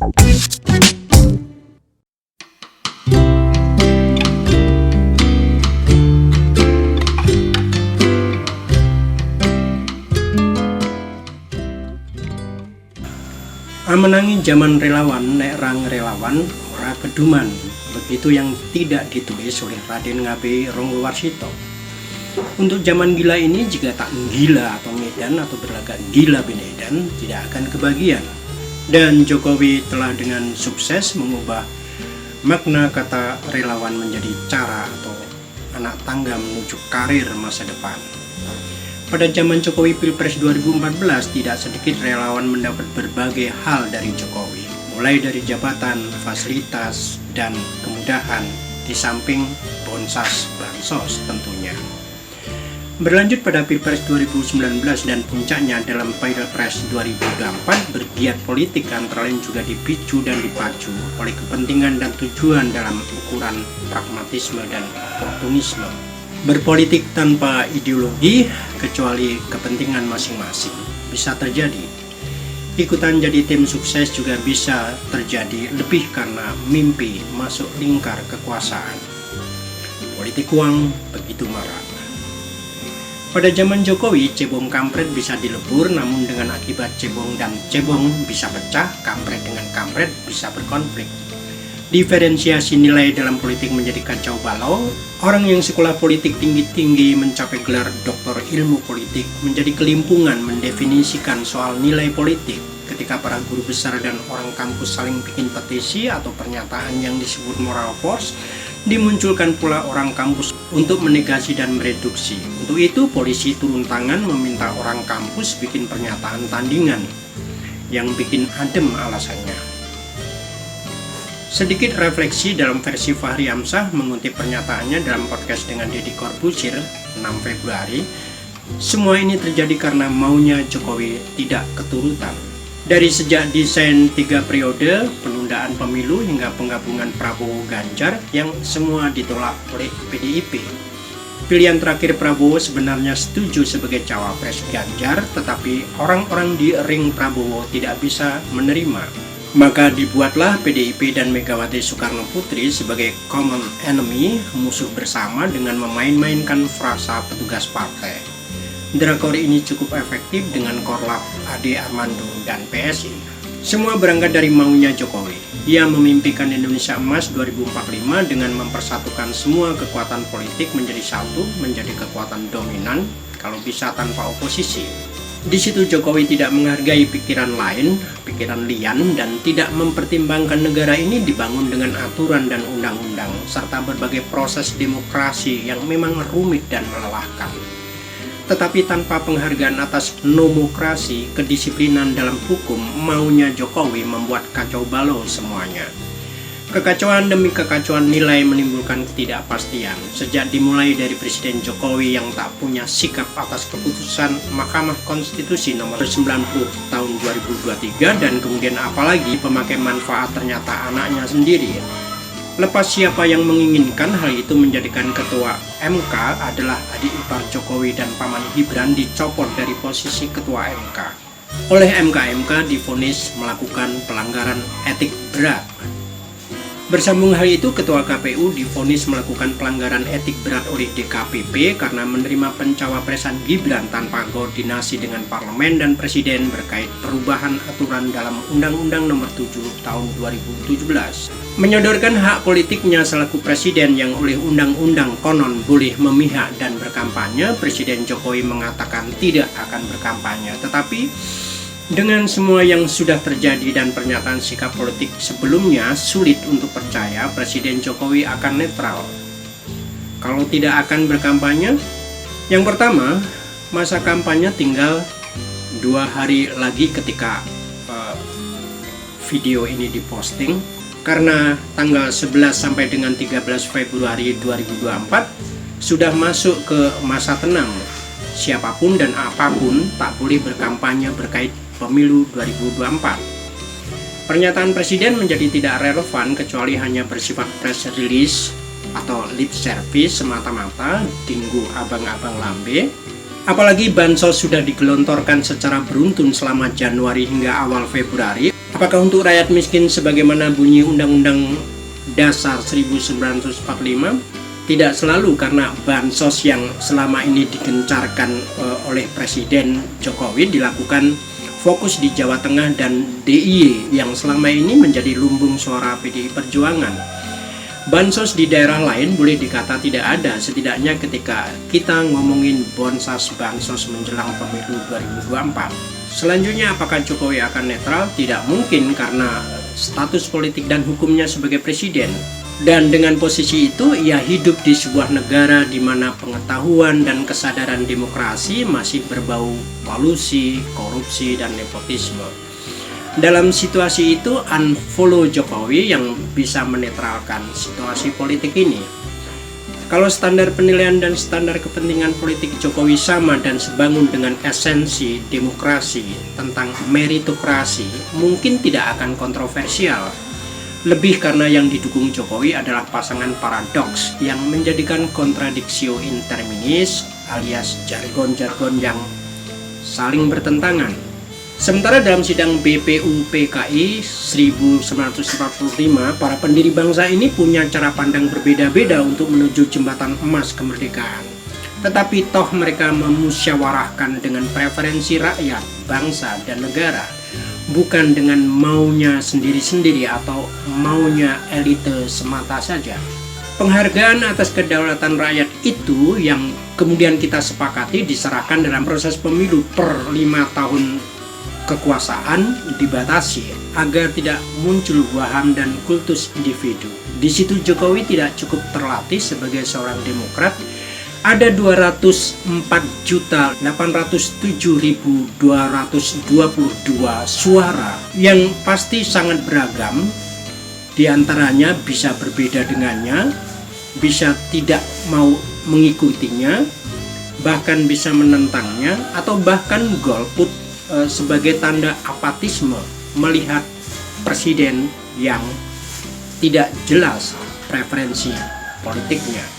Menangi zaman relawan, nek rang relawan, ora keduman. Begitu yang tidak ditulis oleh Raden Ngabei Ronggowarsito. Untuk zaman gila ini, jika tak gila atau medan atau berlagak gila bin edan, tidak akan kebagian. Dan Jokowi telah dengan sukses mengubah makna kata relawan menjadi cara atau anak tangga menuju karir masa depan. Pada zaman Jokowi Pilpres 2014, tidak sedikit relawan mendapat berbagai hal dari Jokowi, mulai dari jabatan, fasilitas, dan kemudahan, di samping bonsas bansos tentunya. Berlanjut pada Pilpres 2019 dan puncaknya dalam Pilpres 2024, bergiat politik antara lain juga dipicu dan dipacu oleh kepentingan dan tujuan dalam ukuran pragmatisme dan oportunisme. Berpolitik tanpa ideologi kecuali kepentingan masing-masing bisa terjadi. Ikutan jadi tim sukses juga bisa terjadi lebih karena mimpi masuk lingkar kekuasaan. Politik uang begitu marak. Pada zaman Jokowi, cebong kampret bisa dilebur, namun dengan akibat cebong dan cebong bisa pecah, kampret dengan kampret bisa berkonflik. Diferensiasi nilai dalam politik menjadi kacau balau. Orang yang sekolah politik tinggi-tinggi mencapai gelar doktor ilmu politik menjadi kelimpungan mendefinisikan soal nilai politik ketika para guru besar dan orang kampus saling bikin petisi atau pernyataan yang disebut moral force. Dimunculkan pula orang kampus untuk menegasi dan mereduksi. Untuk itu polisi turun tangan meminta orang kampus bikin pernyataan tandingan yang bikin adem alasannya. Sedikit refleksi dalam versi Fahri Hamzah mengutip pernyataannya dalam podcast dengan Deddy Corbuzier 6 Februari. Semua ini terjadi karena maunya Jokowi tidak keturutan. Dari sejak desain 3 periode, penundaan pemilu hingga penggabungan Prabowo-Ganjar yang semua ditolak oleh PDIP. Pilihan terakhir Prabowo sebenarnya setuju sebagai cawapres Ganjar, tetapi orang-orang di ring Prabowo tidak bisa menerima. Maka dibuatlah PDIP dan Megawati Soekarno Putri sebagai common enemy, musuh bersama dengan memain-mainkan frasa petugas partai. Drakor ini cukup efektif dengan korlap Ade Armando dan PSI. Semua berangkat dari maunya Jokowi. Ia memimpikan Indonesia Emas 2045 dengan mempersatukan semua kekuatan politik menjadi satu, menjadi kekuatan dominan, kalau bisa tanpa oposisi. Di situ Jokowi tidak menghargai pikiran lain, pikiran lian, dan tidak mempertimbangkan negara ini dibangun dengan aturan dan undang-undang, serta berbagai proses demokrasi yang memang rumit dan melelahkan. Tetapi tanpa penghargaan atas nomokrasi, kedisiplinan dalam hukum, maunya Jokowi membuat kacau balau semuanya. Kekacauan demi kekacauan nilai menimbulkan ketidakpastian. Sejak dimulai dari Presiden Jokowi yang tak punya sikap atas keputusan Mahkamah Konstitusi nomor 90 tahun 2023 dan kemudian apalagi pemakai manfaat ternyata anaknya sendiri. Lepas siapa yang menginginkan hal itu menjadikan ketua MK adalah adik ipar Jokowi dan paman Gibran dicopot dari posisi ketua MK. Oleh MK divonis melakukan pelanggaran etik berat. Bersambung hal itu, Ketua KPU divonis melakukan pelanggaran etik berat oleh DKPP karena menerima pencawapresan Gibran tanpa koordinasi dengan parlemen dan presiden berkait perubahan aturan dalam Undang-Undang Nomor 7 Tahun 2017. Menyodorkan hak politiknya selaku presiden yang oleh undang-undang konon boleh memihak dan berkampanye, Presiden Jokowi mengatakan tidak akan berkampanye. Tetapi dengan semua yang sudah terjadi dan pernyataan sikap politik sebelumnya, sulit untuk percaya Presiden Jokowi akan netral. Kalau tidak akan berkampanye, yang pertama, masa kampanye tinggal 2 hari lagi ketika video ini diposting. Karena tanggal 11 sampai dengan 13 Februari 2024 sudah masuk ke masa tenang. Siapapun dan apapun tak boleh berkampanye berkait pemilu 2024. Pernyataan presiden menjadi tidak relevan kecuali hanya bersifat press release atau lip service semata-mata, dinggu abang-abang lambe. Apalagi bansos sudah digelontorkan secara beruntun selama Januari hingga awal Februari. Apakah untuk rakyat miskin sebagaimana bunyi Undang-Undang Dasar 1945? Tidak selalu, karena bansos yang selama ini digencarkan oleh Presiden Jokowi dilakukan fokus di Jawa Tengah dan DIY yang selama ini menjadi lumbung suara PDI Perjuangan. Bansos di daerah lain boleh dikata tidak ada, setidaknya ketika kita ngomongin bansos menjelang pemilu 2024. Selanjutnya, apakah Jokowi akan netral? Tidak mungkin, karena status politik dan hukumnya sebagai presiden. Dan dengan posisi itu, ia hidup di sebuah negara di mana pengetahuan dan kesadaran demokrasi masih berbau kolusi, korupsi, dan nepotisme. Dalam situasi itu, unfollow Jokowi yang bisa menetralkan situasi politik ini. Kalau standar penilaian dan standar kepentingan politik Jokowi sama dan sebangun dengan esensi demokrasi tentang meritokrasi, mungkin tidak akan kontroversial. Lebih karena yang didukung Jokowi adalah pasangan paradoks yang menjadikan contradictio in terminis alias jargon-jargon yang saling bertentangan. Sementara dalam sidang BPUPKI 1945, para pendiri bangsa ini punya cara pandang berbeda-beda untuk menuju jembatan emas kemerdekaan. Tetapi toh mereka memusyawarahkan dengan preferensi rakyat, bangsa, dan negara, bukan dengan maunya sendiri-sendiri atau maunya elite semata saja. Penghargaan atas kedaulatan rakyat itu yang kemudian kita sepakati diserahkan dalam proses pemilu per 5 tahun kekuasaan dibatasi agar tidak muncul waham dan kultus individu. Di situ Jokowi tidak cukup terlatih sebagai seorang demokrat. Ada 204.807.222 suara yang pasti sangat beragam. Di antaranya bisa berbeda dengannya, bisa tidak mau mengikutinya, bahkan bisa menentangnya, atau bahkan golput sebagai tanda apatisme melihat presiden yang tidak jelas preferensi politiknya.